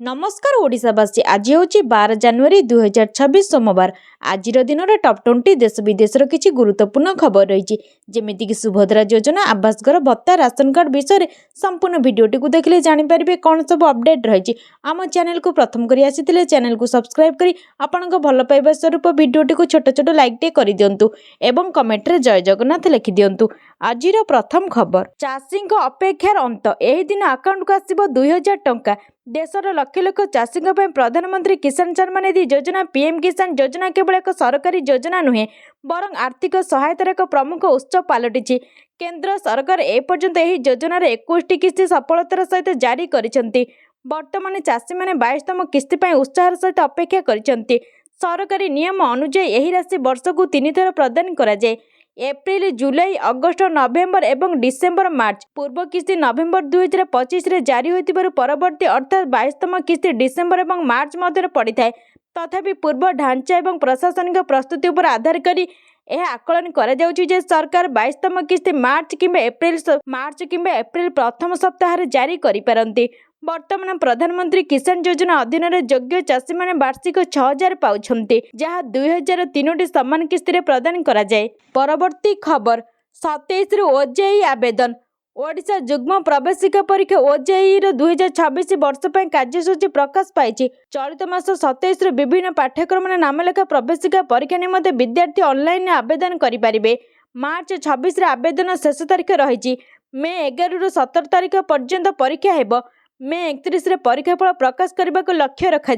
नमस्कार ओडिशावासी आज हूँ 12 जनवरी 2026 सोमवार आज दिन टॉप 20 देश विदेश किसी गुरुत्वपूर्ण खबर रही जमीक सुभद्रा योजना आवास घर भत्ता राशन कार्ड विषय में संपूर्ण भिडटी को देखले जानीपारे कौन सब अपडेट रही आम चैनल को प्रथम कर आसी चैनल को सब्सक्राइब करी आपण भल पाइबा स्वरूप भिडटी को छोट छोट लाइक टे कर दिंतु एवं कमेंट रे जय जगन्नाथ लिखि दिंतु। आज प्रथम खबर चाषी अपेक्षार अंत एही दिन अकाउंट को आसिबो 2000 टंका देशर लक्ष लक्ष चाषी प्रधानमंत्री किसान सम्मान निधि योजना पीएम किसान योजना केवल एक सरकारी योजना नुहे बरं आर्थिक सहायतार एक प्रमुख उत्स पलटि केंद्र सरकार एपर्यंत यह योजनार 21टी किस्ती सफलतार सहित जारी करिसेंती। वर्तमान चाषी मैंने 22तम किस्ती उत्साह सहित अपेक्षा करिसेंती। सरकारी नियम अनुଯାयी यह राशि वर्ष को 3 थर प्रदान कराए एप्रिल जुलाई अगस्ट नवेम्बर एवं डिसेम्बर मार्च पूर्व किस्ती नवेम्बर 2025 रे जारी होइतिबारु परवर्ती अर्थात 22तम किस्ती डिसेम्बर एवं मार्च मध्य पड़ी था। तथापि पूर्व ढांचा एवं प्रशासनिक प्रस्तुति पर आधार करी यह आकलन करा जाउछि जे सरकार 22तम किस्ती मार्च किंबा एप्रिल प्रथम सप्ताह जारी करि पारंती। वर्तमान प्रधानमंत्री किसान योजना अधीन योग्य चाषी मैंने वार्षिक 6000 पाउछंती जहाँ 2003 समान किस्ती प्रदान करा जाए। परवर्ती खबर 27 ओजेई आवेदन ओडिशा जुग्म प्रवेशिका परीक्षा ओजेई 2026 वर्ष पर कार्यसूची प्रकाश पाई। चलित मास 27 विभिन्न पाठ्यक्रम नामलेखा प्रवेशिका परीक्षा निमंते विद्यार्थी ऑनलाइन आवेदन करें। मार्च 26 आवेदन शेष तारीख रही। मे 11 ରୁ 17 तारीख पर्यंत परीक्षा हेब। मे 31 रे परीक्षाफल प्रकाश करने को लक्ष्य रखा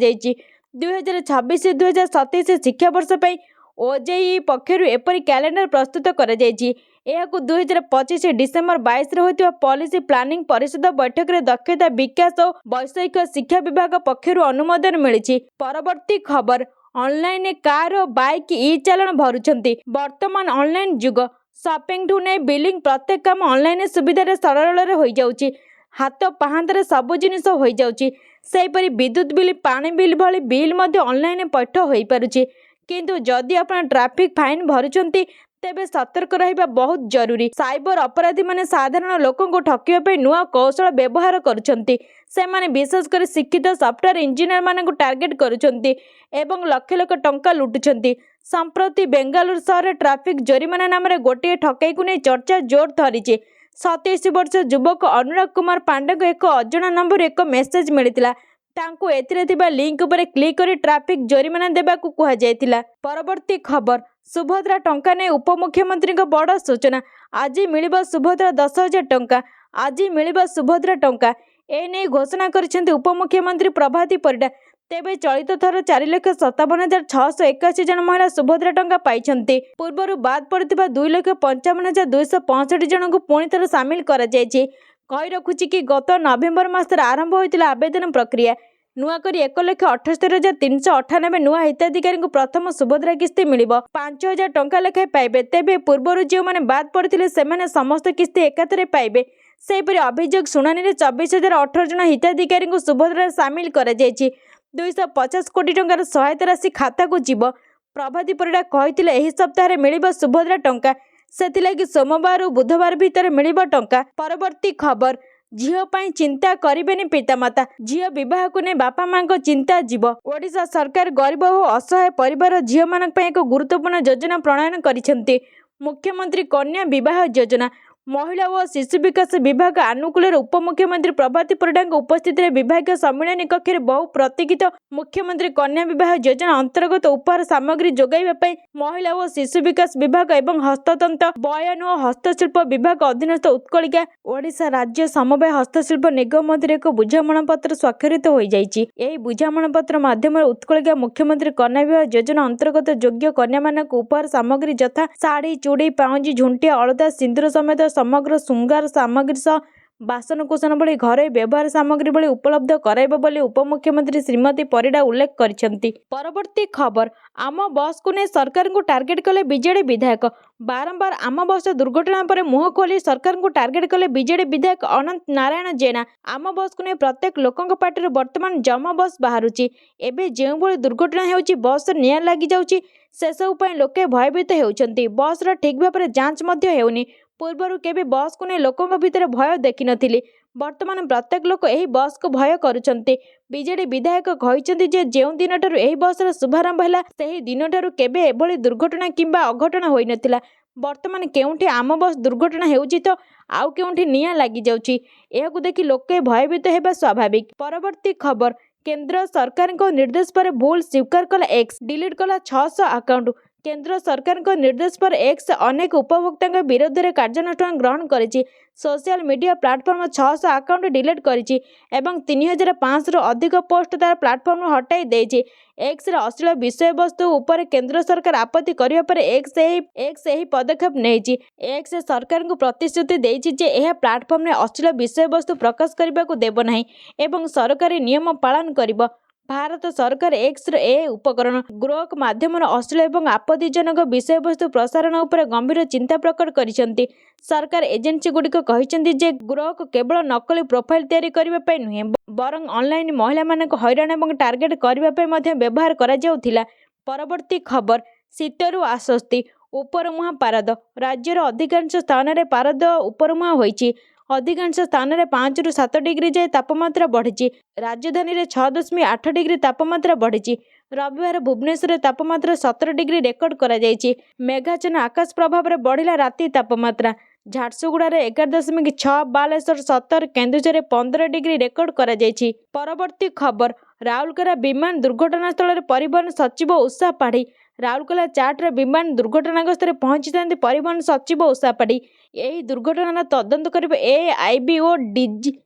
2026-2027 शिक्षावर्ष पर ओजेई पक्षर एपरी कैलेंडर प्रस्तुत कर 2025 डिसेम्बर 22 रे होइतिबा पॉलिसी प्लानिंग परिषद बैठक में दक्षता विकास और वैषयिक शिक्षा विभाग पक्षर अनुमोदन मिली। परवर्ती खबर ऑनलाइन कार और बाइक ई चालान भरुछंती। वर्तमान ऑनलाइन युग शॉपिंग ठू नहीं बिलिंग प्रत्येक काम ऑनलाइन सुविधा सरल हो जाउची। हाथ पाहांतर सबु जिनिस हो जाउची। सेहीपरि विद्युत बिल पानी बिल भली बिल मध्य ऑनलाइन पैठ हो पारुची। किंतु जदि आपण ट्रैफिक फाइन भरुचंती तेबे सतर्क रहिबा बहुत जरूरी। साइबर अपराधी माने साधारण लोकों को ठकिबा पे नुआ कौशल व्यवहार करुचंती। से माने विशेषकर शिक्षित सॉफ्टवेयर इंजीनियर माने को टार्गेट करुचंती एवं लक्ष लक्ष टंका लुटुचंती। संप्रति बेंगालुरु शहर ट्रैफिक जोरिमाना नाम रे गोटे ठकई को नहीं चर्चा जोर धरिचे। 27 वर्ष युवक अनुराग कुमार पांडे को एक अजणा नंबर एक मेसेज मिलता तांको एथिरे थिबा लिंक उपरे क्लिक करी ट्रैफिक जोरिमाना देबाकू कुहा जायतिला। परवर्ती खबर सुभद्रा टंका ने उपमुख्यमंत्री को बड़ सूचना आज मिलिबा सुभद्रा 10,000 टंका आज मिलिबा सुभद्रा टंका एने घोषणा करिसेंती उपमुख्यमंत्री प्रभाती परिडा। तेबे चलित थर 4,57,681 जन महिला सुभद्रा टंका पाइछंती। पूर्वरु बाद पड़िथिबा 2,55,265 जन को पुणी थर सामिल करा जायछि। कहि रखुछि कि गत नवेम्बर मासरे आरंभ होइतिला आवेदन प्रक्रिया नुआ करी 1,78,398 नुआ हिताधिकारी को प्रथम सुभद्रा किस्ती मिलिबो 5,000 टंका लेखाएं पाइबे। तेबे पूर्वरु जो माने बाद पड़िथिले सेमाने समस्त किस्ती एकाथरे पाइबे। सेहीपरि अभियोग शुणानी रे 24,018 जन हिताधिकारी को सुभद्रा सामिल करा जायछि। 250 कोटी टंकार सहायता राशि खाता को जीव। प्रभाती परिडा कहिथिले एही सप्ताह मिलिबो सुभद्रा टंका सेथिलागि सोमवार और बुधवार भितर मिलिबो टंका। परवर्ती खबर झील पाई चिंता करेनि पितामाता झील विवाह को नहीं बापा माँ को चिंता जीव। ओडिशा सरकार गरीब और असहाय परिवार झील मानक एक गुरुत्वपूर्ण योजना प्रणयन करिसेंती। मुख्यमंत्री कन्या विवाह योजना महिला और शिशु विकास विभाग आनुकूल उपमुख्यमंत्री प्रभाती परिडा उपस्थित विभाग सम्मेलन कक्ष बहु प्रतीक्षित मुख्यमंत्री कन्या विवाह योजना अंतर्गत उपहार सामग्री जोगाइबा महिला और शिशु विकास विभाग एवं हस्ततंत्र बयान और हस्तशिल्प विभाग अधीनस्थ उत्कलिका ओडिशा राज्य समवाय हस्तशिल्प निगम मध्य एक बुझामणा पत्र स्वाक्षरित हो जाइछि। एही बुझामणा पत्र माध्यम उत्कलिका मुख्यमंत्री कन्या विवाह योजना अंतर्गत योग्य कन्या मानक उपहार सामग्री यथा साड़ी चूड़ी पाउंजी झुंटिया अलता सिंदूर समेत समग्र श्रृंगार सामग्री सह बासनकुसन भली घरे व्यवहार सामग्री भली उपलब्ध कराइबा बोली उपमुख्यमंत्री श्रीमती परिडा उल्लेख करिसेंती। परवर्ती खबर आम बस को नहीं सरकार को टार्गेट कले बीजेडी विधायक बारंबार आम बस दुर्घटना पर मुह खोली सरकार को टार्गेट कले बीजेडी विधायक अनंत नारायण जेना। आम बस को नहीं प्रत्येक लोकों पार्टी वर्तमान जमा बस बाहरुची एबे जो भली दुर्घटना हेउची बस निया लागि जाउची से सब लोके भयभीत हेउचंती। बस रा ठीक भाव में जांच मध्य हेउनी। पूर्वर केबे बस को नहीं लोकों भीतर भय देखि नथिले ବର୍ତ୍ତମାନ ପ୍ରତ୍ୟେକ ଲୋକ ଏହି ବସ୍କୁ ଭୟ କରୁଛନ୍ତି। ବିଜେଡି ବିଧାୟକ କହିଛନ୍ତି ଯେ ଯେଉଁ ଦିନଠାରୁ ଏହି ବସ୍ର ଶୁଭାରମ୍ଭ ହେଲା ସେହି ଦିନଠାରୁ କେବେ ଏଭଳି ଦୁର୍ଘଟଣା କିମ୍ବା ଅଘଟଣ ହୋଇନଥିଲା। ବର୍ତ୍ତମାନ କେଉଁଠି ଆମ ବସ୍ ଦୁର୍ଘଟଣା ହେଉଛି ତ ଆଉ କେଉଁଠି ନିଆଁ ଲାଗିଯାଉଛି। ଏହାକୁ ଦେଖି ଲୋକେ ଭୟଭୀତ ହେବା ସ୍ୱାଭାବିକ। ପରବର୍ତ୍ତୀ ଖବର, କେନ୍ଦ୍ର ସରକାରଙ୍କ ନିର୍ଦ୍ଦେଶ ପରେ ଭୁଲ ସ୍ୱୀକାର କଲା ଏକ୍ସ, ଡିଲିଟ୍ କଲା 600 ଆକାଉଣ୍ଟ। କେନ୍ଦ୍ର ସରକାରଙ୍କ ନିର୍ଦ୍ଦେଶ ପରେ ଏକ୍ସ ଅନେକ ଉପଭୋକ୍ତାଙ୍କ ବିରୋଧରେ କାର୍ଯ୍ୟାନୁଷ୍ଠାନ ଗ୍ରହଣ କରିଛି। Social media platform 600 account delete କରିଛି ଏବଂ 3500ରୁ ଅଧିକ ପୋଷ୍ଟ ତାର ପ୍ଲାଟଫର୍ମରୁ ହଟାଇ ଦେଇଛି। ଏକ୍ସର ଅଶ୍ଳୀଳ ବିଷୟବସ୍ତୁ ଉପରେ କେନ୍ଦ୍ର ସରକାର ଆପତ୍ତି କରିବା ପରେ ଏକ୍ସ ଏହି ପଦକ୍ଷେପ ନେଇଛି। ଏକ୍ସ ସରକାରଙ୍କୁ ପ୍ରତିଶ୍ରୁତି ଦେଇଛି ଯେ ଏହା ପ୍ଲାଟଫର୍ମରେ ଅଶ୍ଳୀଳ ବିଷୟବସ୍ତୁ ପ୍ରକାଶ କରିବାକୁ ଦେବ ନାହିଁ ଏବଂ ସରକାରୀ ନିୟମ ପାଳନ କରିବ। ଭାରତ ସରକାର ଏକ୍ସର ଏ ଉପକରଣ ଗ୍ରୋକ ମାଧ୍ୟମରେ ଅଶ୍ଳୀଳ ଏବଂ ଆପତ୍ତିଜନକ ବିଷୟବସ୍ତୁ ପ୍ରସାରଣ ଉପରେ ଗମ୍ଭୀର ଚିନ୍ତା ପ୍ରକଟ କରିଛନ୍ତି। ସରକାର ଏଜେନ୍ସିଗୁଡ଼ିକ କହିଛନ୍ତି ଯେ ଗ୍ରୋକ କେବଳ ନକଲି ପ୍ରୋଫାଇଲ ତିଆରି କରିବା ପାଇଁ ନୁହେଁ ବରଂ ଅନଲାଇନ୍ ମହିଳାମାନଙ୍କୁ ହଇରାଣ ଏବଂ ଟାର୍ଗେଟ କରିବା ପାଇଁ ମଧ୍ୟ ବ୍ୟବହାର କରାଯାଉଥିଲା। ପରବର୍ତ୍ତୀ ଖବର, ଶୀତରୁ ଆଶ୍ୱସ୍ତି, ଉପରମୁହାଁ ପାରଦ। ରାଜ୍ୟର ଅଧିକାଂଶ ସ୍ଥାନରେ ପାରଦ ଉପରମୁହାଁ ହୋଇଛି। ଅଧିକାଂଶ ସ୍ଥାନରେ 5ରୁ 7 ଡିଗ୍ରୀ ଯାଏ ତାପମାତ୍ରା ବଢ଼ିଛି। ରାଜଧାନୀରେ 6.8 ଡିଗ୍ରୀ ତାପମାତ୍ରା ବଢ଼ିଛି। ରବିବାର ଭୁବନେଶ୍ୱରରେ ତାପମାତ୍ରା 17 ଡିଗ୍ରୀ ରେକର୍ଡ କରାଯାଇଛି। ମେଘାଚ୍ଛନ୍ନ ଆକାଶ ପ୍ରଭାବରେ ବଢ଼ିଲା ରାତି ତାପମାତ୍ରା। ଝାରସୁଗୁଡ଼ାରେ 11.6, ବାଲେଶ୍ୱର 17, କେନ୍ଦୁଝରରେ 15 ଡିଗ୍ରୀ ରେକର୍ଡ କରାଯାଇଛି। ପରବର୍ତ୍ତୀ ଖବର, ରାଉରକେଲା ବିମାନ ଦୁର୍ଘଟଣାସ୍ଥଳରେ ପରିବହନ ସଚିବ ଉଷା ପାଢ଼ୀ। ରାଉରକେଲା ଚାଟରେ ବିମାନ ଦୁର୍ଘଟଣାଗ୍ରସ୍ତରେ ପହଞ୍ଚିଛନ୍ତି ପରିବହନ ସଚିବ ଉଷା ପାଢ଼ୀ। ଏହି ଦୁର୍ଘଟଣାର ତଦନ୍ତ କରିବେ ଏଆଇବି ଓ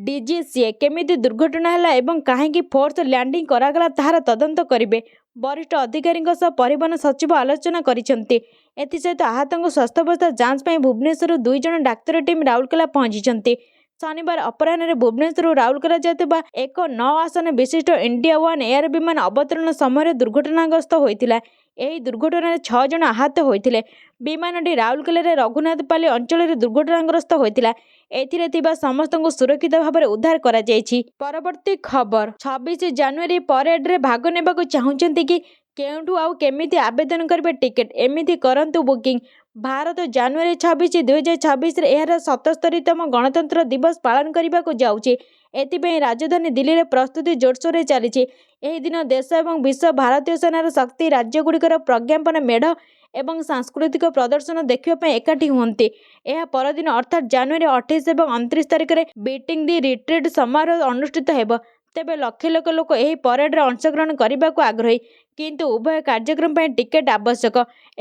ଡିଜିସିଏ। କେମିତି ଦୁର୍ଘଟଣା ହେଲା ଏବଂ କାହିଁକି ଫୋର୍ସ ଲ୍ୟାଣ୍ଡିଂ କରାଗଲା ତାହାର ତଦନ୍ତ କରିବେ। ବରିଷ୍ଠ ଅଧିକାରୀଙ୍କ ସହ ପରିବହନ ସଚିବ ଆଲୋଚନା କରିଛନ୍ତି। ଏଥିସହିତ ଆହତଙ୍କ ସ୍ୱାସ୍ଥ୍ୟାବସ୍ଥା ଯାଞ୍ଚ ପାଇଁ ଭୁବନେଶ୍ୱରରୁ 2 ଜଣ ଡାକ୍ତରୀ ଟିମ୍ ରାଉରକେଲା ପହଞ୍ଚିଛନ୍ତି। ଶନିବାର ଅପରାହ୍ନରେ ଭୁବନେଶ୍ୱରରୁ ରାଉରକେଲା ଯାଉଥିବା ଏକ 9 ଆସନ ବିଶିଷ୍ଟ ଇଣ୍ଡିଆ ୱାନ୍ ଏୟାର ବିମାନ ଅବତରଣ ସମୟରେ ଦୁର୍ଘଟଣାଗ୍ରସ୍ତ ହୋଇଥିଲା। ଏହି ଦୁର୍ଘଟଣାରେ 6 ଜଣ ଆହତ ହୋଇଥିଲେ। ବିମାନଟି ରାଉରକେଲାରେ ରଘୁନାଥପାଲି ଅଞ୍ଚଳରେ ଦୁର୍ଘଟଣାଗ୍ରସ୍ତ ହୋଇଥିଲା। ଏଥିରେ ଥିବା ସମସ୍ତଙ୍କୁ ସୁରକ୍ଷିତ ଭାବରେ ଉଦ୍ଧାର କରାଯାଇଛି। ପରବର୍ତ୍ତୀ ଖବର, 26 ଜାନୁଆରୀ ପରେଡରେ ଭାଗ ନେବାକୁ ଚାହୁଁଛନ୍ତି କି? କେଉଁଠୁ ଆଉ କେମିତି ଆବେଦନ କରିବେ ଟିକେଟ? ଏମିତି କରନ୍ତୁ ବୁକିଂ। ଭାରତ ଜାନୁଆରୀ 26, 2026ରେ ଏହାର 77ତମ ଗଣତନ୍ତ୍ର ଦିବସ ପାଳନ କରିବାକୁ ଯାଉଛି। ଏଥିପାଇଁ ରାଜଧାନୀ ଦିଲ୍ଲୀରେ ପ୍ରସ୍ତୁତି ଜୋରସୋରରେ ଚାଲିଛି। ଏହି ଦିନ ଦେଶ ଏବଂ ବିଶ୍ୱ ଭାରତୀୟ ସେନାର ଶକ୍ତି, ରାଜ୍ୟଗୁଡ଼ିକର ପ୍ରଜ୍ଞାପନ ମେଢ଼ ଏବଂ ସାଂସ୍କୃତିକ ପ୍ରଦର୍ଶନ ଦେଖିବା ପାଇଁ ଏକାଠି ହୁଅନ୍ତି। ଏହା ପରଦିନ ଅର୍ଥାତ୍ ଜାନୁଆରୀ 28 ଏବଂ 29 ତାରିଖରେ ବିଟିଂ ଦି ରିଟ୍ରିଟ୍ ସମାରୋହ ଅନୁଷ୍ଠିତ ହେବ। ତେବେ ଲକ୍ଷ ଲକ୍ଷ ଲୋକ ଏହି ପରେଡରେ ଅଂଶଗ୍ରହଣ କରିବାକୁ ଆଗ୍ରହୀ। କିନ୍ତୁ ଉଭୟ କାର୍ଯ୍ୟକ୍ରମ ପାଇଁ ଟିକେଟ ଆବଶ୍ୟକ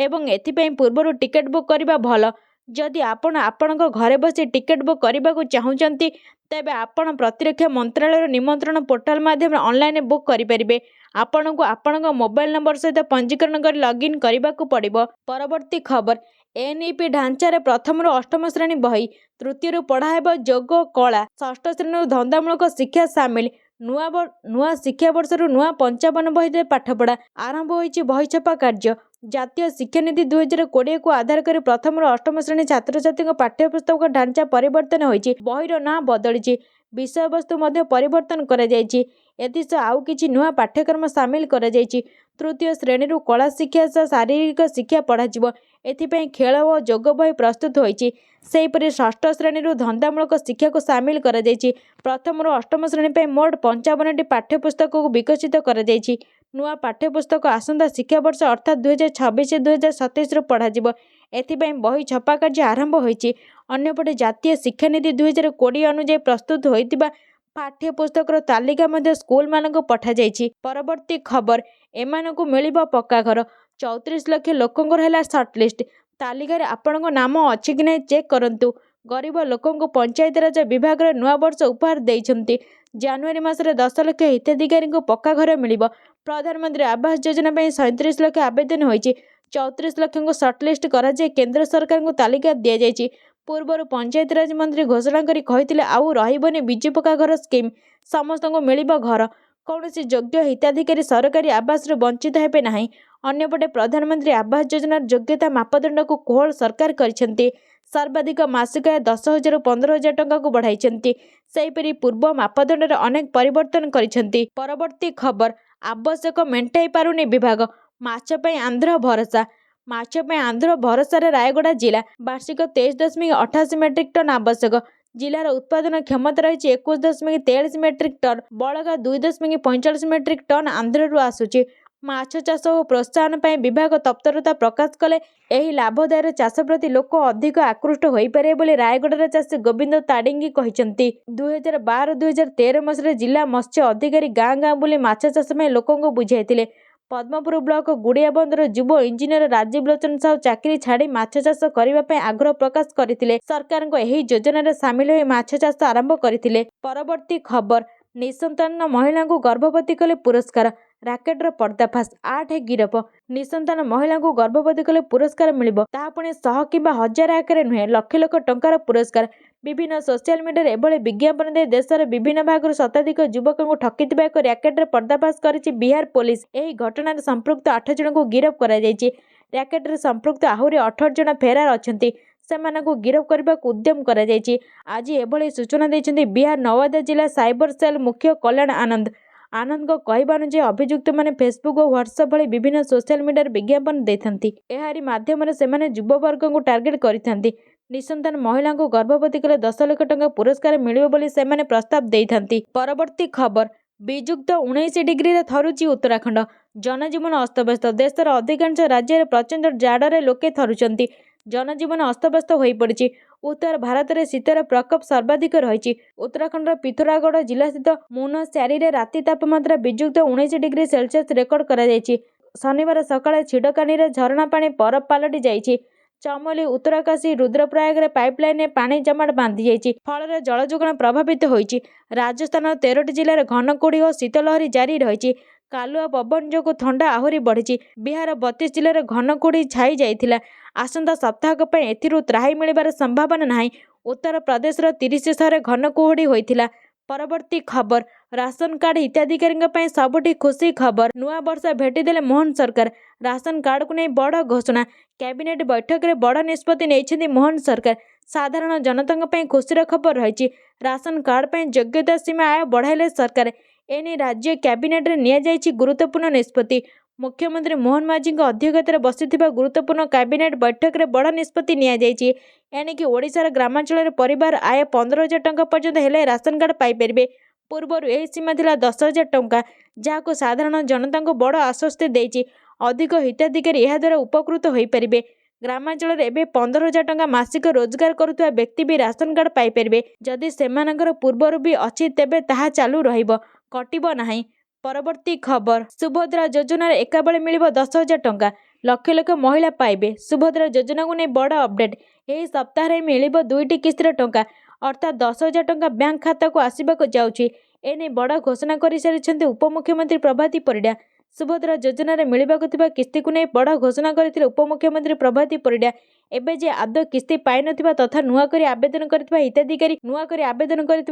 ଏବଂ ଏଥିପାଇଁ ପୂର୍ବରୁ ଟିକେଟ ବୁକ୍ କରିବା ଭଲ। ଯଦି ଆପଣ ଆପଣଙ୍କ ଘରେ ବସି ଟିକେଟ ବୁକ୍ କରିବାକୁ ଚାହୁଁଛନ୍ତି ତେବେ ଆପଣ ପ୍ରତିରକ୍ଷା ମନ୍ତ୍ରାଳୟର ନିମନ୍ତ୍ରଣ ପୋର୍ଟାଲ ମାଧ୍ୟମରେ ଅନଲାଇନ୍ ବୁକ୍ କରିପାରିବେ। ଆପଣଙ୍କୁ ଆପଣଙ୍କ ମୋବାଇଲ ନମ୍ବର ସହିତ ପଞ୍ଜୀକରଣ କରି ଲଗ୍ଇନ୍ କରିବାକୁ ପଡ଼ିବ। ପରବର୍ତ୍ତୀ ଖବର, ଏନ୍ଇପି ଢାଞ୍ଚାରେ ପ୍ରଥମରୁ ଅଷ୍ଟମ ଶ୍ରେଣୀ ବହି, ତୃତୀୟରୁ ପଢ଼ା ହେବ ଯୋଗ କଳା, ଷଷ୍ଠ ଶ୍ରେଣୀରୁ ଧନ୍ଦାମୂଳକ ଶିକ୍ଷା ସାମିଲ। ନୂଆ ଶିକ୍ଷାବର୍ଷରୁ ନୂଆ 55 ବହିରେ ପାଠପଢ଼ା। ଆରମ୍ଭ ହୋଇଛି ବହି ଛପା କାର୍ଯ୍ୟ। ଜାତୀୟ ଶିକ୍ଷାନୀତି 2020କୁ ଆଧାର କରି ପ୍ରଥମରୁ ଅଷ୍ଟମ ଶ୍ରେଣୀ ଛାତ୍ରଛାତ୍ରୀଙ୍କ ପାଠ୍ୟପୁସ୍ତକ ଢାଞ୍ଚା ପରିବର୍ତ୍ତନ ହୋଇଛି। ବହିର ନାଁ ବଦଳିଛି, ବିଷୟବସ୍ତୁ ମଧ୍ୟ ପରିବର୍ତ୍ତନ କରାଯାଇଛି। ଏଥିସହ ଆଉ କିଛି ନୂଆ ପାଠ୍ୟକ୍ରମ ସାମିଲ କରାଯାଇଛି। ତୃତୀୟ ଶ୍ରେଣୀରୁ କଳା ଶିକ୍ଷା ସହ ଶାରୀରିକ ଶିକ୍ଷା ପଢ଼ାଯିବ। ଏଥିପାଇଁ ଖେଳ ଓ ଯୋଗ ବହି ପ୍ରସ୍ତୁତ ହୋଇଛି। ସେହିପରି ଷଷ୍ଠ ଶ୍ରେଣୀରୁ ଧନ୍ଦାମୂଳକ ଶିକ୍ଷାକୁ ସାମିଲ କରାଯାଇଛି। ପ୍ରଥମରୁ ଅଷ୍ଟମ ଶ୍ରେଣୀ ପାଇଁ ମୋଟ 55ଟି ପାଠ୍ୟପୁସ୍ତକକୁ ବିକଶିତ କରାଯାଇଛି। ନୂଆ ପାଠ୍ୟପୁସ୍ତକ ଆସନ୍ତା ଶିକ୍ଷାବର୍ଷ ଅର୍ଥାତ୍ 2026-2027ରୁ ପଢ଼ାଯିବ। ଏଥିପାଇଁ ବହି ଛପା କାର୍ଯ୍ୟ ଆରମ୍ଭ ହୋଇଛି। ଅନ୍ୟପଟେ ଜାତୀୟ ଶିକ୍ଷାନୀତି 2020 ଅନୁଯାୟୀ ପ୍ରସ୍ତୁତ ହୋଇଥିବା ପାଠ୍ୟପୁସ୍ତକର ତାଲିକା ମଧ୍ୟ ସ୍କୁଲମାନଙ୍କୁ ପଠାଯାଇଛି। ପରବର୍ତ୍ତୀ ଖବର, ଏମାନଙ୍କୁ ମିଳିବ ପକ୍କା ଘର। 34 ଲକ୍ଷ ଲୋକଙ୍କର ହେଲା ସର୍ଟଲିଷ୍ଟ। ତାଲିକାରେ ଆପଣଙ୍କ ନାମ ଅଛି କି ନାହିଁ ଚେକ୍ କରନ୍ତୁ। ଗରିବ ଲୋକଙ୍କୁ ପଞ୍ଚାୟତିରାଜ ବିଭାଗର ନୂଆବର୍ଷ ଉପହାର ଦେଇଛନ୍ତି। ଜାନୁଆରୀ ମାସରେ 10 ଲକ୍ଷ ହିତାଧିକାରୀଙ୍କୁ ପକ୍କା ଘର ମିଳିବ। ପ୍ରଧାନମନ୍ତ୍ରୀ ଆବାସ ଯୋଜନା ପାଇଁ 37 ଲକ୍ଷ ଆବେଦନ ହୋଇଛି। 34 ଲକ୍ଷଙ୍କୁ ସର୍ଟଲିଷ୍ଟ କରାଯାଇ କେନ୍ଦ୍ର ସରକାରଙ୍କୁ ତାଲିକା ଦିଆଯାଇଛି। ପୂର୍ବରୁ ପଞ୍ଚାୟତିରାଜ ମନ୍ତ୍ରୀ ଘୋଷଣା କରି କହିଥିଲେ ଆଉ ରହିବନି ବିଜୁ ପକ୍କା ଘର ସ୍କିମ୍, ସମସ୍ତଙ୍କୁ ମିଳିବ ଘର। କୌଣସି ଯୋଗ୍ୟ ହିତାଧିକାରୀ ସରକାରୀ ଆବାସରୁ ବଞ୍ଚିତ ହେବେ ନାହିଁ। ଅନ୍ୟପଟେ ପ୍ରଧାନମନ୍ତ୍ରୀ ଆବାସ ଯୋଜନାର ଯୋଗ୍ୟତା ମାପଦଣ୍ଡକୁ କୋହଳ ସରକାର କରିଛନ୍ତି। ସର୍ବାଧିକ ମାସିକ ଆୟ 10,000ରୁ 15,000 ଟଙ୍କାକୁ ବଢ଼ାଇଛନ୍ତି। ସେହିପରି ପୂର୍ବ ମାପଦଣ୍ଡରେ ଅନେକ ପରିବର୍ତ୍ତନ କରିଛନ୍ତି। ପରବର୍ତ୍ତୀ ଖବର, ଆବଶ୍ୟକ ମେଣ୍ଟାଇ ପାରୁନି ବିଭାଗ। ମାଛ ପାଇଁ ଆନ୍ଧ୍ର ଭରସା। ମାଛ ପାଇଁ ଆନ୍ଧ୍ର ଭରସାରେ ରାୟଗଡ଼ା ଜିଲ୍ଲା। ବାର୍ଷିକ 23.88 ମେଟ୍ରିକ୍ ଟନ୍ ଆବଶ୍ୟକ। जिलार उत्पादन क्षमता रही 21.43 मेट्रिक टन, बड़गा 2.45 मेट्रिक टन आंध्रु आसुची। माछ चाष और प्रोत्साहन पर विभाग तत्परता प्रकाश कले एही लाभदायी चाष प्रति लोक अधिक आकृष्ट हो पारे बोली रायगढ़ चाषी गोविंद ताडिंगी कहते। 2012-2013 मसीह जिला मत्स्य अधिकारी गाँ गाँ बुली माछ चाष में लोकों बुझाई। पद्मपुर ब्लॉक गुड़िया बंदर युव इंजीनियर राजीव लोचन साहू चाकरी छाड़ी माछ चाष करने आग्रह प्रकाश करते। सरकार योजन सामिल हो माछ चाष आरंभ करते। परवर्ती खबर, निसंतान महिला को गर्भवती कले पुरस्कार, राकेटर पर्दाफाश, 8 गिरफ। निसंतान महिला को गर्भवती कले पुरस्कार मिलिबो, ता पुणी 100 किंबा 1000 आकार नुहे, लक्ष लक्ष टंकार पुरस्कार। विभिन्न सोशल मीडिया एभली विज्ञापन दे देशर विभिन्न भागରୁ शताधिक युवकों ठकिथिबा एक रैकेटर पर्दाफाश करिछि बिहार पुलिस। एही घटनार संपृक्त 8 जन को गिरफ करा जायछि। रैकेटर संपृक्त आहुरी 18 जन फेरार अछंती, सेमानकु गिरफ करबाक उद्यम करा जायछि। आज एभली सूचना दैछन्ती बिहार नवादा जिला साइबर सेल मुख्य कल्याण आनंद। आनंद को कहवा अनुसार अभियुक्त माने फेसबुक और व्हाट्सएप भली विभिन्न सोशल मीडिया विज्ञापन देथंती। एहारी माध्यम से माने युववर्ग को टार्गेट करिथंती। निसंतान महिला को गर्भवती कले 10 लाख टंका पुरस्कार मिलिबो बोली सेमाने प्रस्ताव देइथंती। परवर्ती खबर, विजुक्त 19 डिग्री रे थरुची उत्तराखंड, जनजीवन अस्तव्यस्त। देशर अधिकांश राज्य प्रचंड जाड़े लोके थरुचंती, जनजीवन अस्तव्यस्त हो पड़ी। उत्तर भारत में शीतर प्रकोप सर्वाधिक रही। उत्तराखंड पिथौरागढ़ जिला स्थित मुनस्यारी रे राति तापमात्रा विजुक्त 19 डिग्री सेल्सियस रेकर्ड करा जायछि। शनिवार सकाळे छिड़कानी रे झरणा पानी बरफ पलटि जायछि। चमोली, उत्तरकाशी, रुद्रप्रयाग रे पाइपलाइन में पानी जमाट बांधि जायछि, फल जल जोगाण प्रभावित होइछि। राजस्थान 13टी जिले घन कुहुड़ी और शीतलहरी जारी रही। कालुआ पवन जो ठंडा आहरी बढ़ी। बिहार 32 जिले में घन कुहुड़ी छाई जाइथिला। आसंता सप्ताहक पई एथिरु त्राही मिलिबार संभावना नाही। उत्तर प्रदेश 30 शहर घन कुहुड़ी होइथिला। परवर्ती खबर, राशन कार्ड हिताधिकारी सबुठी खुशी खबर। नुआ वर्ष भेटिदेले मोहन सरकार। राशन कार्ड को नहीं बड़ घोषणा, कैबिनेट बैठक में बड़ निष्पत्ति नहीं मोहन सरकार। साधारण जनता खुशीर खबर रही। राशन कार्ड पर योग्यता सीमा आय बढ़ाइले सरकार। एने राज्य कैबिनेट रे निया जायछि गुरुत्वपूर्ण निष्पत्ति। मुख्यमंत्री मोहन माझी अध्यक्षतार बसिथिबा गुरुत्वपूर्ण कैबिनेट बैठक में बड़ निष्पत्ति निया जायछि। एणिकी ओडिशार ग्रामांचल परिवार आय 15,000 टंका पर्यंत हेले राशन कार्ड पाई परिबे। पूर्वर यह सीमा थिला 10,000 टंका, जहां साधारण जनता को बड़ आश्वस्ति देछि। अधिक हिताधिकारी यह द्वारा उपकृत हो पारिबे। ग्रामांचल एवं 15,000 टंका मासिक रोजगार करुवा व्यक्ति भी राशन कार्ड पाई परिबे। जदि सेमानकर पूर्वर भी अछि तेबे ताहा चालू रहिबो, कटिबो नाही। परवर्ती खबर, सुभद्रा योजना एका बेले मिलिबो 10,000 टंका, लक्ष लक्ष महिला पाइबे। सुभद्रा योजना को नहीं बड़ अपडेट। यही सप्ताह में मिलिबो 2टी किस्तिर टंका, अर्थात 10,000 टंका बैंक खाता को आसवाक जाउछि। एने बड़ घोषणा कर सारी उपमुख्यमंत्री प्रभाती परिडा। सुभद्रा योजना रे मिलिबाक थिबा किस्ती को नहीं बड़ घोषणा करथिले उपमुख्यमंत्री प्रभाती परिडा। एबे जे आदौ किस्ती पाई नथिबा तथा नुआ करी आवेदन करथिबा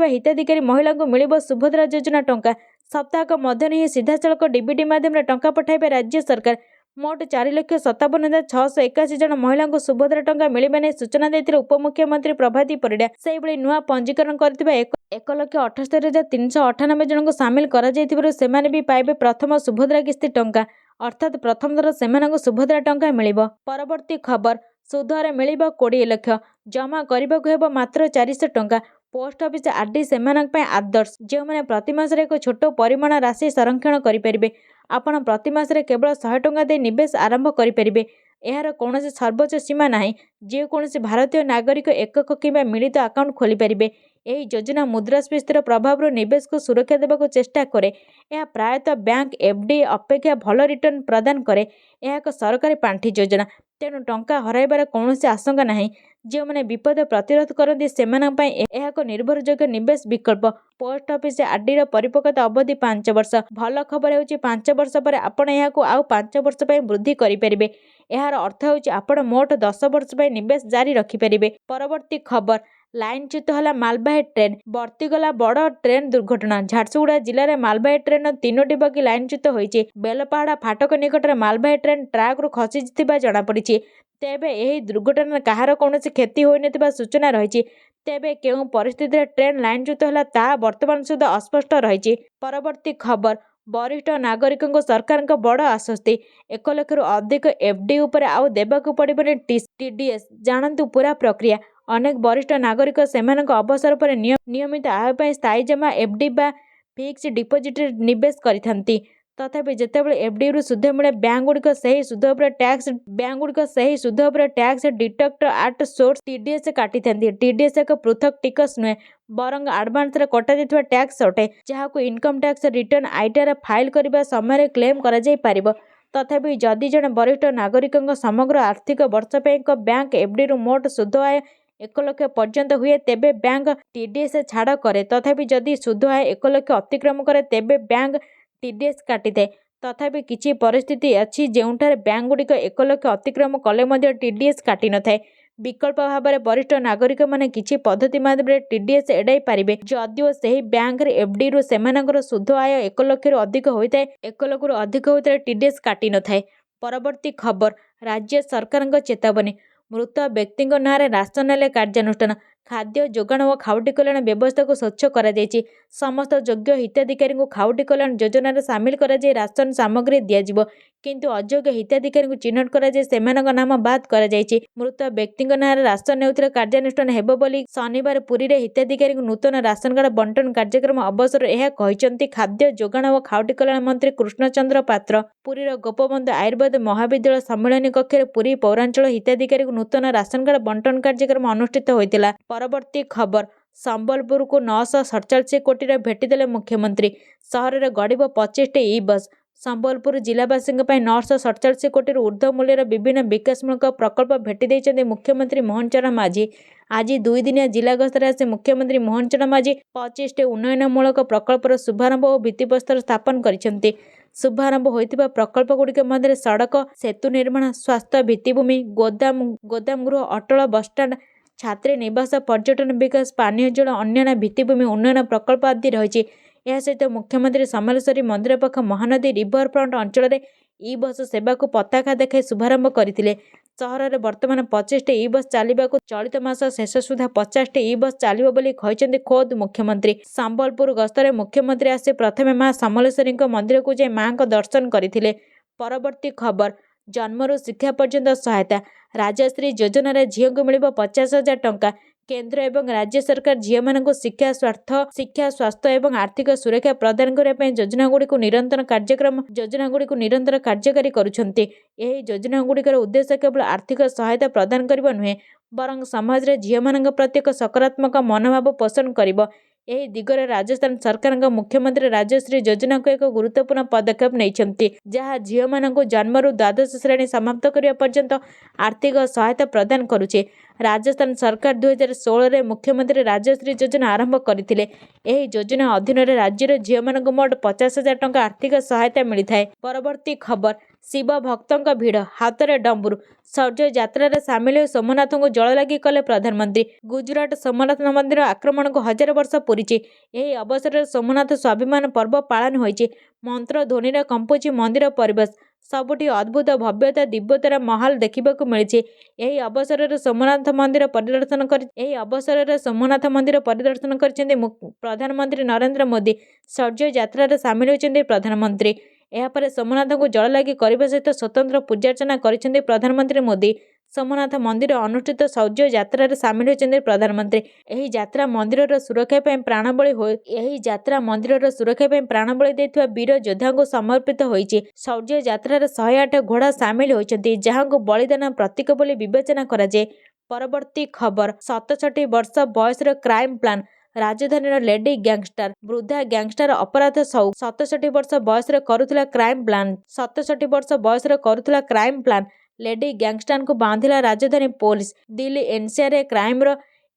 हिताधिकारी महिला को मिलिबो सुभद्रा योजना टंका। सप्ताहक मध्य ही सीधासलख डीबीटी माध्यम टंका पठाइबे राज्य सरकार। मोट 4,57,681 जन महिला को सुभद्रा टंका मिलिबा नै सूचना दैथिले उपमुख्यमंत्री प्रभाती परिडा। सेहिभଳି नुआ पंजीकरण करथिबा 1,78,398 जन को सामिल करा जायथिबारु सेमाने भी पाइबे प्रथम सुभद्रा किस्ती टंका, अर्थात प्रथम थर सेमानकु सुभद्रा टंका मिलिबो। परवर्ती खबर, सुधरे मिलिबो 20 लाख, जमा करबाकु हेबो मात्र 400 टंका। पोस्ट ऑफिस आरडी सेमानक पय आदर्श, जो माने प्रति मास रे एक छोट परिमाण राशि संरक्षण करि परिबे। आपण प्रति मास रे केवल 100 टंका दे निवेश आरंभ करि परिबे। एहार कौनसी सर्वोच्च सीमा नाही। जे कौनसी भारतीय नागरिक एकक किंबा मिलित अकाउंट खोली परिबे। एही योजना मुद्रास्फीतिर प्रभाव निवेश को सुरक्षा देबाक चेष्टा करे। यह प्रायतः बैंक एफडी अपेक्षा भल रिटर्न प्रदान करे। यह एक सरकारी पांठि योजना, तेणु टंका हराइबार कौनसी आशंका नाही। जो मैंने विपद प्रतिरोध करती सेमानक पय यह एक निर्भरयोग्य निवेश विकल्प। पोस्ट ऑफिस आरडी परिपक्वता अवधि 5 वर्ष। भल खबर होउछि 5 वर्ष पर आपण यहाकू आउ 5 वर्ष पय वृद्धि करि परिबे। एहार अर्थ होउछि आपण मोट 10 वर्ष पय निवेश जारी रखि परिबे। परवर्ती खबर, लाइनच्युत होला मालबाही ट्रेन, बर्तीगला बड़ ट्रेन दुर्घटना। झारसुगुड़ा जिले में मालबाही ट्रेन 3टी बगी लाइनच्युत होइछि। बेलपाहाड़ा फाटक निकट में मालबाही ट्रेन ट्राक रु खसी जना पड़ी। तेबे यही दुर्घटना कहार कौनसी क्षति होई नथिबा सूचना रही। तेबे केउं परिस्थिति ट्रेन लाइनच्युत होला ता वर्तमान सुधा अस्पष्ट रही। परवर्ती खबर, वरिष्ठ नागरिकों सरकार बड़ आश्वस्ति। 1 लाख अधिक एफडी उपर आउ देबाकू पड़िबनि टीडीएस। जानतु पूरा प्रक्रिया, ଅନେକ ବରିଷ୍ଠ ନାଗରିକ ସେମାନଙ୍କ ଅବସର ପରେ ନିୟମିତ ଆୟ ପାଇଁ ସ୍ଥାୟୀ ଜମା ଏଫ୍ଡି ବା ଫିକ୍ସଡ ଡିପୋଜିଟ୍ରେ ନିବେଶ କରିଥାନ୍ତି। ତଥାପି ଯେତେବେଳେ ଏଫ୍ଡିରୁ ସୁଧ ମିଳେ, ବ୍ୟାଙ୍କଗୁଡ଼ିକ ସେହି ସୁଧ ଉପରେ tax deduct at source TDS କାଟିଥାନ୍ତି। ଟିଡିଏସ୍ ଏକ ପୃଥକ ଟିକସ ନୁହେଁ, ବରଂ ଆଡଭାନ୍ସରେ କଟାଯାଇଥିବା ଟ୍ୟାକ୍ସ ଅଟେ, ଯାହାକୁ income tax return ITR file କରିବା ସମୟରେ କ୍ଲେମ୍ କରାଯାଇପାରିବ। ତଥାପି ଯଦି ଜଣେ ବରିଷ୍ଠ ନାଗରିକଙ୍କ ସମଗ୍ର ଆର୍ଥିକ ବର୍ଷ ପାଇଁ ଏକ ବ୍ୟାଙ୍କ ଏଫ୍ଡିରୁ ମୋଟ ସୁଧ ଆୟ 1 ଲକ୍ଷ ପର୍ଯ୍ୟନ୍ତ ହୁଏ, ତେବେ ବ୍ୟାଙ୍କ ଟିଡିଏସ୍ ଛାଡ଼ କରେ। ତଥାପି ଯଦି ସୁଧ ଆୟ 1 ଲକ୍ଷ ଅତିକ୍ରମ କରେ, ତେବେ ବ୍ୟାଙ୍କ ଟିଡିଏସ୍ କାଟିଥାଏ। ତଥାପି କିଛି ପରିସ୍ଥିତି ଅଛି ଯେଉଁଠାରେ ବ୍ୟାଙ୍କଗୁଡ଼ିକ 1 ଲକ୍ଷ ଅତିକ୍ରମ କଲେ ମଧ୍ୟ ଟିଡିଏସ୍ କାଟିନଥାଏ। ବିକଳ୍ପ ଭାବରେ ବରିଷ୍ଠ ନାଗରିକମାନେ କିଛି ପଦ୍ଧତି ମାଧ୍ୟମରେ ଟିଡିଏସ୍ ଏଡ଼ାଇ ପାରିବେ। ଯଦିଓ ସେହି ବ୍ୟାଙ୍କର ଏଫ୍ଡିରୁ ସେମାନଙ୍କର ସୁଧ ଆୟ 1 ଲକ୍ଷରୁ ଅଧିକ ହୋଇଥାଏ, ଟିଡିଏସ୍ କାଟିନଥାଏ। ପରବର୍ତ୍ତୀ ଖବର, ରାଜ୍ୟ ସରକାରଙ୍କ ଚେତାବନୀ। ମୃତ ବ୍ୟକ୍ତିଙ୍କ ନାଁରେ ରାସନ ନେଲେ କାର୍ଯ୍ୟାନୁଷ୍ଠାନ। ଖାଦ୍ୟ ଯୋଗାଣ ଓ ଖାଉଟି କଲ୍ୟାଣ ବ୍ୟବସ୍ଥାକୁ ସ୍ୱଚ୍ଛ କରାଯାଇଛି। ସମସ୍ତ ଯୋଗ୍ୟ ହିତାଧିକାରୀଙ୍କୁ ଖାଉଟି କଲ୍ୟାଣ ଯୋଜନାରେ ସାମିଲ କରାଯାଇ ରାସନ ସାମଗ୍ରୀ ଦିଆଯିବ। କିନ୍ତୁ ଅଯୋଗ୍ୟ ହିତାଧିକାରୀଙ୍କୁ ଚିହ୍ନଟ କରାଯାଇ ସେମାନଙ୍କ ନାମ ବାଦ୍ କରାଯାଇଛି। ମୃତ ବ୍ୟକ୍ତିଙ୍କ ନାଁରେ ରାସନ ନେଉଥିଲେ କାର୍ଯ୍ୟାନୁଷ୍ଠାନ ହେବ ବୋଲି ଶନିବାର ପୁରୀରେ ହିତାଧିକାରୀଙ୍କୁ ନୂତନ ରାସନ କାର୍ଡ ବଣ୍ଟନ କାର୍ଯ୍ୟକ୍ରମ ଅବସରରେ ଏହା କହିଛନ୍ତି ଖାଦ୍ୟ ଯୋଗାଣ ଓ ଖାଉଟି କଲ୍ୟାଣ ମନ୍ତ୍ରୀ କୃଷ୍ଣଚନ୍ଦ୍ର ପାତ୍ର। ପୁରୀର ଗୋପବନ୍ଧୁ ଆୟୁର୍ବେଦ ମହାବିଦ୍ୟାଳୟ ସମ୍ମିଳନୀ କକ୍ଷରେ ପୁରୀ ପୌରାଞ୍ଚଳ ହିତାଧିକାରୀଙ୍କୁ ନୂତନ ରାସନ କାର୍ଡ ବଣ୍ଟନ କାର୍ଯ୍ୟକ୍ରମ ଅନୁଷ୍ଠିତ ହୋଇଥିଲା। ପରବର୍ତ୍ତୀ ଖବର, ସମ୍ବଲପୁରକୁ 947 କୋଟିର ଭେଟିଦେଲେ ମୁଖ୍ୟମନ୍ତ୍ରୀ। ସହରରେ ଗଡ଼ିବ 25ଟି ଇ-ବସ୍। ସମ୍ବଲପୁର ଜିଲ୍ଲାବାସୀଙ୍କ ପାଇଁ 947 କୋଟିରୁ ଉର୍ଦ୍ଧ୍ୱ ମୂଲ୍ୟର ବିଭିନ୍ନ ବିକାଶମୂଳକ ପ୍ରକଳ୍ପ ଭେଟି ଦେଇଛନ୍ତି ମୁଖ୍ୟମନ୍ତ୍ରୀ ମୋହନ ଚରଣ ମାଝୀ। ଆଜି 2 ଦିନିଆ ଜିଲ୍ଲା ଗସ୍ତରେ ଆସି ମୁଖ୍ୟମନ୍ତ୍ରୀ ମୋହନ ଚରଣ ମାଝୀ 25ଟି ଉନ୍ନୟନମୂଳକ ପ୍ରକଳ୍ପର ଶୁଭାରମ୍ଭ ଓ ଭିତ୍ତିପ୍ରସ୍ତର ସ୍ଥାପନ କରିଛନ୍ତି। ଶୁଭାରମ୍ଭ ହୋଇଥିବା ପ୍ରକଳ୍ପଗୁଡ଼ିକ ମଧ୍ୟରେ ସଡ଼କ, ସେତୁ ନିର୍ମାଣ, ସ୍ୱାସ୍ଥ୍ୟ ଭିତ୍ତିଭୂମି, ଗୋଦାମଗୃହ, ଅଟଳ ବସ୍ଷ୍ଟାଣ୍ଡ, ଛାତ୍ରୀ ନିବାସ, ପର୍ଯ୍ୟଟନ ବିକାଶ, ପାନୀୟ ଜଳ, ଅନ୍ୟାନ୍ୟ ଭିତ୍ତିଭୂମି ଉନ୍ନୟନ ପ୍ରକଳ୍ପ ଆଦି ରହିଛି। ଏହା ସହିତ ମୁଖ୍ୟମନ୍ତ୍ରୀ ସମଲେଶ୍ୱରୀ ମନ୍ଦିର ପାଖ ମହାନଦୀ ରିଭରଫ୍ରଣ୍ଟ ଅଞ୍ଚଳରେ ଇ-ବସ୍ ସେବାକୁ ପତାକା ଦେଖାଇ ଶୁଭାରମ୍ଭ କରିଥିଲେ। ସହରରେ ବର୍ତ୍ତମାନ 25ଟି ଇ-ବସ୍ ଚାଲିବାକୁ ଚଳିତ ମାସ ଶେଷ ସୁଦ୍ଧା 50ଟି ଇ-ବସ୍ ଚାଲିବ ବୋଲି କହିଛନ୍ତି ଖୋଦ୍ ମୁଖ୍ୟମନ୍ତ୍ରୀ। ସମ୍ବଲପୁର ଗସ୍ତରେ ମୁଖ୍ୟମନ୍ତ୍ରୀ ଆସି ପ୍ରଥମେ ମା ସମଲେଶ୍ୱରୀଙ୍କ ମନ୍ଦିରକୁ ଯାଇ ମାଙ୍କ ଦର୍ଶନ କରିଥିଲେ। ପରବର୍ତ୍ତୀ ଖବର, ଜନ୍ମରୁ ଶିକ୍ଷା ପର୍ଯ୍ୟନ୍ତ ସହାୟତା। ରାଜଶ୍ରୀ ଯୋଜନାରେ ଝିଅଙ୍କୁ ମିଳିବ 50,000 ଟଙ୍କା। କେନ୍ଦ୍ର ଏବଂ ରାଜ୍ୟ ସରକାର ଝିଅମାନଙ୍କୁ ଶିକ୍ଷା, ସ୍ୱାସ୍ଥ୍ୟ ଏବଂ ଆର୍ଥିକ ସୁରକ୍ଷା ପ୍ରଦାନ କରିବା ପାଇଁ ଯୋଜନାଗୁଡ଼ିକୁ ନିରନ୍ତର କାର୍ଯ୍ୟକାରୀ କରୁଛନ୍ତି। ଏହି ଯୋଜନାଗୁଡ଼ିକର ଉଦ୍ଦେଶ୍ୟ କେବଳ ଆର୍ଥିକ ସହାୟତା ପ୍ରଦାନ କରିବା ନୁହେଁ, ବରଂ ସମାଜରେ ଝିଅମାନଙ୍କ ପ୍ରତି ଏକ ସକାରାତ୍ମକ ମନୋଭାବ ପୋଷଣ କରିବ। ଏହି ଦିଗରେ ରାଜସ୍ଥାନ ସରକାରଙ୍କ ମୁଖ୍ୟମନ୍ତ୍ରୀ ରାଜଶ୍ରୀ ଯୋଜନାକୁ ଏକ ଗୁରୁତ୍ୱପୂର୍ଣ୍ଣ ପଦକ୍ଷେପ ନେଇଛନ୍ତି, ଯାହା ଝିଅମାନଙ୍କୁ ଜନ୍ମରୁ ଦ୍ୱାଦଶ ଶ୍ରେଣୀ ସମାପ୍ତ କରିବା ପର୍ଯ୍ୟନ୍ତ ଆର୍ଥିକ ସହାୟତା ପ୍ରଦାନ କରୁଛି। ରାଜସ୍ଥାନ ସରକାର 2016ରେ ମୁଖ୍ୟମନ୍ତ୍ରୀ ରାଜଶ୍ରୀ ଯୋଜନା ଆରମ୍ଭ କରିଥିଲେ। ଏହି ଯୋଜନା ଅଧୀନରେ ରାଜ୍ୟର ଝିଅମାନଙ୍କୁ ମୋଟ 50,000 ଟଙ୍କା ଆର୍ଥିକ ସହାୟତା ମିଳିଥାଏ। ପରବର୍ତ୍ତୀ ଖବର, ଶିବ ଭକ୍ତଙ୍କ ଭିଡ଼, ହାତରେ ଡମ୍ବୁରୁ। ଶୌର୍ଯ୍ୟ ଯାତ୍ରାରେ ସାମିଲ ହୋଇ ସୋମନାଥଙ୍କୁ ଜଳଲାଗି କଲେ ପ୍ରଧାନମନ୍ତ୍ରୀ। ଗୁଜରାଟ ସୋମନାଥ ମନ୍ଦିର ଆକ୍ରମଣକୁ 1000 ବର୍ଷ ପୂରିଛି। ଏହି ଅବସରରେ ସୋମନାଥ ସ୍ୱାଭିମାନ ପର୍ବ ପାଳନ ହୋଇଛି। ମନ୍ତ୍ର ଧ୍ୱନିରେ କମ୍ପୁଛି ମନ୍ଦିର ପରିବେଶ। ସବୁଠି ଅଦ୍ଭୁତ ଭବ୍ୟତା, ଦିବ୍ୟତାର ମହଲ ଦେଖିବାକୁ ମିଳିଛି। ଏହି ଅବସରରେ ସୋମନାଥ ମନ୍ଦିର ପରିଦର୍ଶନ କରିଛନ୍ତି ପ୍ରଧାନମନ୍ତ୍ରୀ ନରେନ୍ଦ୍ର ମୋଦି। ଶୌର୍ଯ୍ୟ ଯାତ୍ରାରେ ସାମିଲ ହୋଇଛନ୍ତି ପ୍ରଧାନମନ୍ତ୍ରୀ। ଏହାପରେ ସୋମନାଥଙ୍କୁ ଜଳଲାଗି କରିବା ସହିତ ସ୍ୱତନ୍ତ୍ର ପୂଜାର୍ଚ୍ଚନା କରିଛନ୍ତି ପ୍ରଧାନମନ୍ତ୍ରୀ ମୋଦି। ସୋମନାଥ ମନ୍ଦିର ଅନୁଷ୍ଠିତ ଶୌର୍ଯ୍ୟ ଯାତ୍ରାରେ ସାମିଲ ହୋଇଛନ୍ତି ପ୍ରଧାନମନ୍ତ୍ରୀ। ଏହି ଯାତ୍ରା ମନ୍ଦିରର ସୁରକ୍ଷା ପାଇଁ ପ୍ରାଣବଳି ଦେଇଥିବା ବୀର ଯୋଦ୍ଧାଙ୍କୁ ସମର୍ପିତ ହୋଇଛି। ଶୌର୍ଯ୍ୟ ଯାତ୍ରାରେ 108 ଘୋଡ଼ା ସାମିଲ ହୋଇଛନ୍ତି, ଯାହାଙ୍କୁ ବଳିଦାନ ପ୍ରତୀକ ବୋଲି ବିବେଚନା କରାଯାଏ। ପରବର୍ତ୍ତୀ ଖବର, 67 ବର୍ଷ ବୟସର କ୍ରାଇମ୍ ପ୍ଲାନ୍। ରାଜଧାନୀର ଲେଡି ଗ୍ୟାଙ୍ଗଷ୍ଟର, ବୃଦ୍ଧା ଗ୍ୟାଙ୍ଗଷ୍ଟର ଅପରାଧ ସଉକ 67 ବର୍ଷ ବୟସରେ କରୁଥିଲା କ୍ରାଇମ୍ ପ୍ଲାନ୍। ଲେଡି ଗ୍ୟାଙ୍ଗଷ୍ଟରଙ୍କୁ ବାନ୍ଧିଲା ରାଜଧାନୀ ପୋଲିସ। ଦିଲ୍ଲୀ ଏନ୍ସିଆର୍ରେ କ୍ରାଇମ୍ର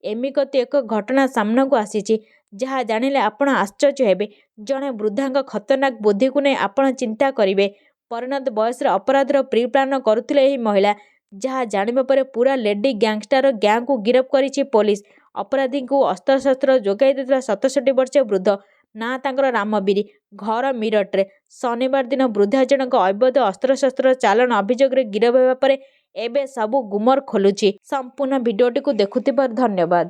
ଏମିକତି ଏକ ଘଟଣା ସାମ୍ନାକୁ ଆସିଛି, ଯାହା ଜାଣିଲେ ଆପଣ ଆଶ୍ଚର୍ଯ୍ୟ ହେବେ। ଜଣେ ବୃଦ୍ଧାଙ୍କ ଖତରନାକ ବୁଦ୍ଧିକୁ ନେଇ ଆପଣ ଚିନ୍ତା କରିବେ। ପରିଣତ ବୟସରେ ଅପରାଧର ପ୍ରି-ପ୍ଲାନ କରୁଥିଲେ ଏହି ମହିଳା, ଯାହା ଜାଣିବା ପରେ ପୂରା ଲେଡି ଗ୍ୟାଙ୍ଗଷ୍ଟର ଗ୍ୟାଙ୍ଗକୁ ଗିରଫ କରିଛି ପୋଲିସ। ଅପରାଧୀଙ୍କୁ ଅସ୍ତ୍ରଶସ୍ତ୍ର ଯୋଗାଇ ଦେଉଥିଲା 67 ବର୍ଷୀୟ ବୃଦ୍ଧ। ନାଁ ତାଙ୍କର ରାମବୀରୀ। ଘର ମିରଟରେ। ଶନିବାର ଦିନ ବୃଦ୍ଧା ଜଣଙ୍କ ଅବୈଧ ଅସ୍ତ୍ରଶସ୍ତ୍ର ଚାଲାଣ ଅଭିଯୋଗରେ ଗିରଫ ହେବା ପରେ ଏବେ ସବୁ ଗୁମର ଖୋଲୁଛି। ସମ୍ପୂର୍ଣ୍ଣ ଭିଡିଓଟିକୁ ଦେଖୁଥିବାରୁ ଧନ୍ୟବାଦ।